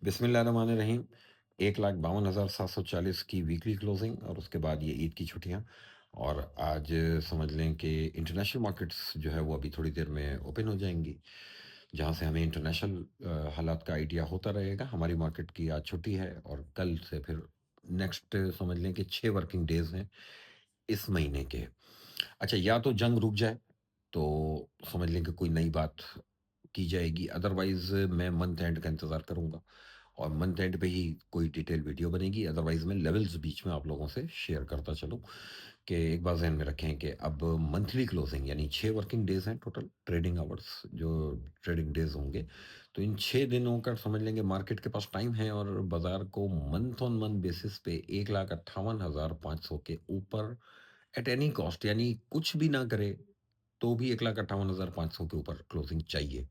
बिस्मिल्लाहिर्रहमानिर्रहीम। 1,52,740 की weekly closing और उसके बाद ये ईद की छुट्टियां। और आज समझ लें कि इंटरनेशनल मार्केट्स जो है वो अभी थोड़ी देर में ओपन हो जाएंगी, जहां से हमें इंटरनेशनल हालात का आइडिया होता रहेगा। हमारी मार्केट की आज छुट्टी है और कल से फिर नेक्स्ट समझ लें कि 6 वर्किंग डेज हैं इस महीने के। अच्छा, या तो जंग रुक जाए तो समझ लें कि कोई नई बात की जाएगी, अदरवाइज मैं मंथ एंड का इंतज़ार करूंगा और मंथ एंड पे ही कोई डिटेल वीडियो बनेगी। अदरवाइज मैं लेवल्स बीच में आप लोगों से शेयर करता चलूं कि एक बार जहन में रखें कि अब मंथली क्लोजिंग यानी 6 वर्किंग डेज हैं टोटल ट्रेडिंग आवर्स जो ट्रेडिंग डेज होंगे। तो इन 6 दिनों का समझ लेंगे मार्केट के पास टाइम है और बाजार को मंथ ऑन मंथ बेसिस पे 1,58,500 के ऊपर एट एनी कॉस्ट, यानी कुछ भी ना करे तो भी 1,58,500 के ऊपर क्लोजिंग चाहिए।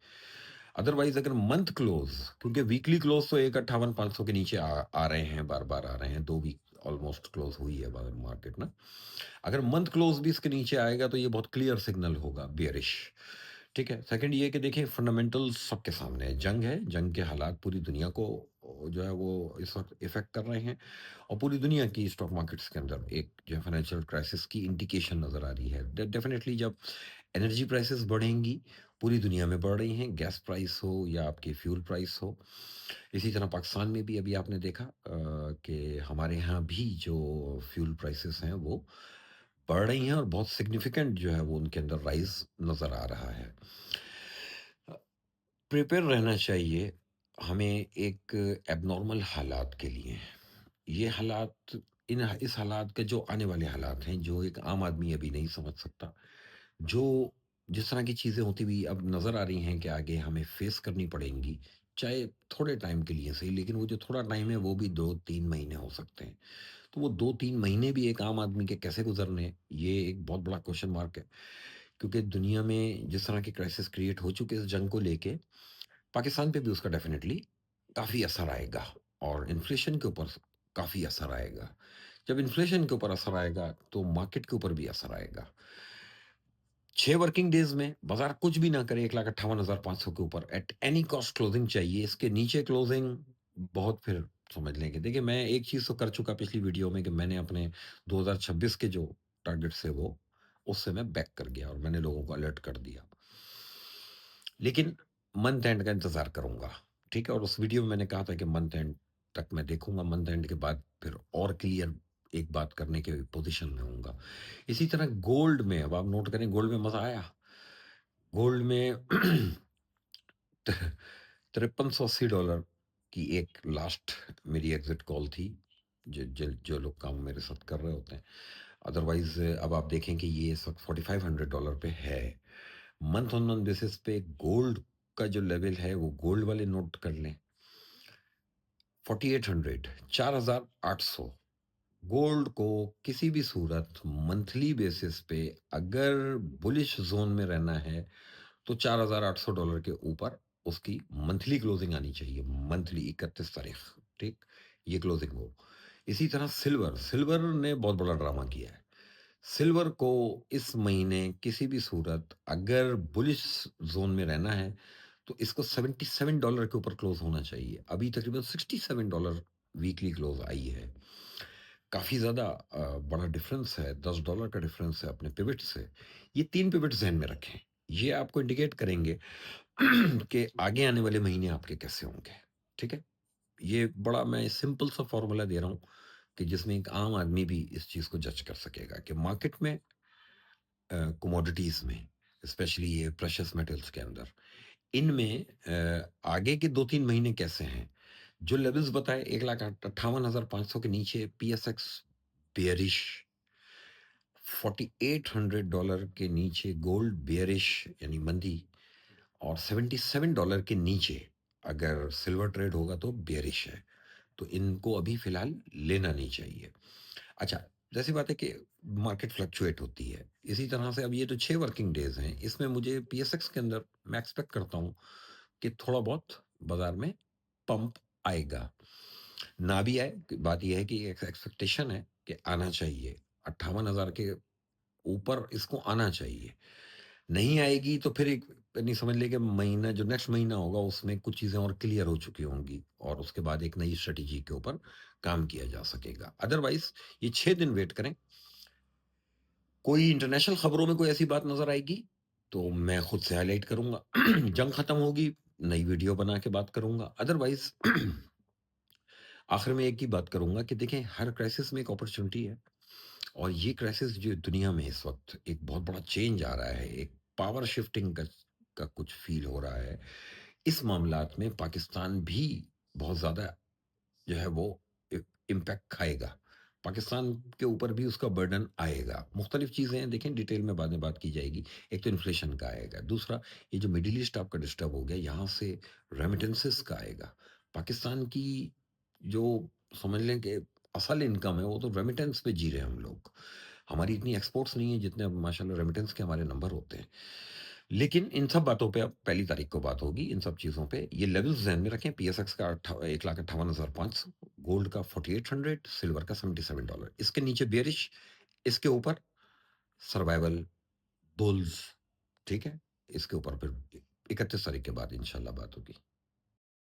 अदरवाइज अगर मंथ क्लोज, क्योंकि वीकली क्लोज तो 1,58,500 के नीचे आ रहे हैं, बार बार आ रहे हैं, 2 वीक ऑलमोस्ट क्लोज हुई है मार्केट ना। अगर मंथ क्लोज भी इसके नीचे आएगा तो ये बहुत क्लियर सिग्नल होगा बियरिश। ठीक है। सेकंड ये कि देखिए फंडामेंटल्स सबके सामने है, जंग के हालात पूरी दुनिया को जो है वो इस वक्त इफेक्ट कर रहे हैं और पूरी दुनिया की स्टॉक मार्केट्स के अंदर एक जो है फाइनेंशियल क्राइसिस की इंडिकेशन नजर आ रही है। डेफिनेटली जब एनर्जी प्राइसेस बढ़ेंगी, पूरी दुनिया में बढ़ रही हैं, गैस प्राइस हो या आपकी फ्यूल प्राइस हो। इसी तरह पाकिस्तान में भी अभी आपने देखा कि हमारे यहाँ भी जो फ्यूल प्राइसेस हैं वो बढ़ रही हैं और बहुत सिग्निफिकेंट जो है वो उनके अंदर राइज नज़र आ रहा है। प्रिपेयर रहना चाहिए हमें एक एबनॉर्मल हालात के लिए। ये हालात, इन इस हालात के जो आने वाले हालात हैं जो एक आम आदमी अभी नहीं समझ सकता, जो जिस तरह की चीज़ें होती हुई अब नज़र आ रही हैं कि आगे हमें फेस करनी पड़ेंगी, चाहे थोड़े टाइम के लिए सही, लेकिन वो जो थोड़ा टाइम है वो भी 2-3 महीने हो सकते हैं। तो वो 2-3 महीने भी एक आम आदमी के कैसे गुजरने, ये एक बहुत बड़ा क्वेश्चन मार्क है। क्योंकि दुनिया में जिस तरह के क्राइसिस क्रिएट हो चुके हैं इस जंग को लेके, पाकिस्तान पे भी उसका डेफिनेटली काफ़ी असर आएगा और इन्फ्लेशन के ऊपर काफ़ी असर आएगा। जब इन्फ्लेशन के ऊपर असर आएगा तो मार्केट के ऊपर भी असर आएगा। 6 वर्किंग डेज में बाजार कुछ भी ना करे 1,58,500 के ऊपर एट एनी कॉस्ट क्लोजिंग चाहिए। इसके नीचे क्लोजिंग बहुत फिर समझ लेंगे। देखिए मैं एक चीज़ तो कर चुका पिछली वीडियो में कि मैंने अपने 2026 के जो टारगेट्स है वो उससे मैं बैक कर गया और मैंने लोगों को अलर्ट कर दिया। लेकिन मंथ एंड का इंतज़ार करूँगा, ठीक है? और उस वीडियो में मैंने कहा था कि मंथ एंड तक मैं देखूँगा, मंथ एंड के बाद फिर और क्लियर एक बात करने के पोज़ीशन में होऊँगा। इसी तरह गोल्ड में अब आप नोट करें, गोल्ड में मज़ा आया। गोल्ड में $5380 की एक लास्ट मेरी एग्ज़िट कॉल थी, जो लोग काम मेरे साथ कर रहे होते हैं। अदरवाइज़ अब आप देखें कि ये इस वक़्त $4500 पे है। मंथ ऑन मंथ बेसिस पे गोल्ड का जो लेवल है वो गोल्ड वाले नोट कर लें। 4800, 4800 गोल्ड को किसी भी सूरत मंथली बेसिस पे अगर बुलिश जोन में रहना है तो $4800 के ऊपर उसकी मंथली क्लोजिंग आनी चाहिए। मंथली 31 तारीख, ठीक, ये क्लोजिंग हो। इसी तरह सिल्वर, सिल्वर ने बहुत बड़ा ड्रामा किया है। सिल्वर को इस महीने किसी भी सूरत अगर बुलिश जोन में रहना है तो इसको $77 के ऊपर क्लोज होना चाहिए। अभी तकरीबन $67 वीकली क्लोज आई है। काफ़ी ज़्यादा बड़ा डिफरेंस है, $10 का डिफरेंस है अपने पिवट से। ये 3 पिवट ज़हन में रखें। ये आपको इंडिकेट करेंगे कि आगे आने वाले महीने आपके कैसे होंगे, ठीक है? ये बड़ा मैं सिंपल सा फ़ॉर्मूला दे रहा हूँ कि जिसमें एक आम आदमी भी इस चीज़ को जज कर सकेगा कि मार्केट में कमोडिटीज़ में, स्पेशली ये प्रेशियस मेटल्स के अंदर, इनमें आगे के 2-3 महीने कैसे हैं? जो लेवल्स बताए 1,58,500 के नीचे पीएसएक्स बेयरिश, $4800 के नीचे गोल्ड बेयरिश यानी मंदी और $77 के नीचे अगर सिल्वर ट्रेड होगा तो बेयरिश है। तो इनको अभी फ़िलहाल लेना नहीं चाहिए। अच्छा, ज़ाहिर-सी बात है कि मार्केट फ्लक्चुएट होती है। इसी तरह से अब ये जो 6 वर्किंग डेज़ हैं, इसमें मुझे पीएसएक्स के अंदर मैं एक्सपेक्ट करता हूँ कि थोड़ा बहुत बाज़ार में पंप आएगा। ना भी आए, बात ये है कि एक एक्सपेक्टेशन है कि आना चाहिए। 58,000 के ऊपर इसको आना चाहिए। नहीं आएगी तो फिर एक नहीं, समझ लें कि महीना जो नेक्स्ट महीना होगा उसमें कुछ चीज़ें और क्लियर हो चुकी होंगी और उसके बाद एक नई स्ट्रैटेजी के ऊपर काम किया जा सकेगा। अदरवाइज़ ये 6 दिन वेट करें। कोई इंटरनेशनल खबरों में कोई ऐसी बात नज़र आएगी, तो मैं खुद से हाइलाइट करूँगा। जंग खत्म होगी, नई वीडियो बना के बात करूँगा। अदरवाइज़ आखिर में एक ही बात करूँगा कि देखें, हर क्राइसिस में एक अपॉर्च्युनिटी है और ये क्राइसिस जो दुनिया में इस वक़्त एक बहुत बड़ा चेंज आ रहा है, एक पावर शिफ्टिंग का कुछ फ़ील हो रहा है। इस मामलात में पाकिस्तान भी बहुत ज़्यादा जो है वो इ इम्पैक्ट खाएगा। पाकिस्तान के ऊपर भी उसका बर्डन आएगा। मुख्तलिफ चीज़ें हैं, देखें डिटेल में बाद में बात की जाएगी। एक तो इन्फ्लेशन का आएगा, दूसरा ये जो मिडल ईस्ट आपका डिस्टर्ब हो गया, यहाँ से रेमिटेंसेस का आएगा। पाकिस्तान की जो समझ लें कि असल इनकम है, वो तो रेमिटेंस पे जी रहे हैं हम लोग। हमारी इतनी एक्सपोर्ट्स नहीं है जितने अब माशाल्लाह रेमिटेंस के हमारे नंबर होते हैं। लेकिन इन सब बातों पे अब पहली तारीख को बात होगी, इन सब चीज़ों पे। ये लेवल्स ज़हन में रखें, पीएसएक्स का 1,58,500, गोल्ड का 4800, सिल्वर का $77। इसके नीचे बेयरिश, इसके ऊपर सर्वाइवल, बुल्स, ठीक है? इसके ऊपर फिर 31 तारीख के बाद इंशाल्लाह बात होगी।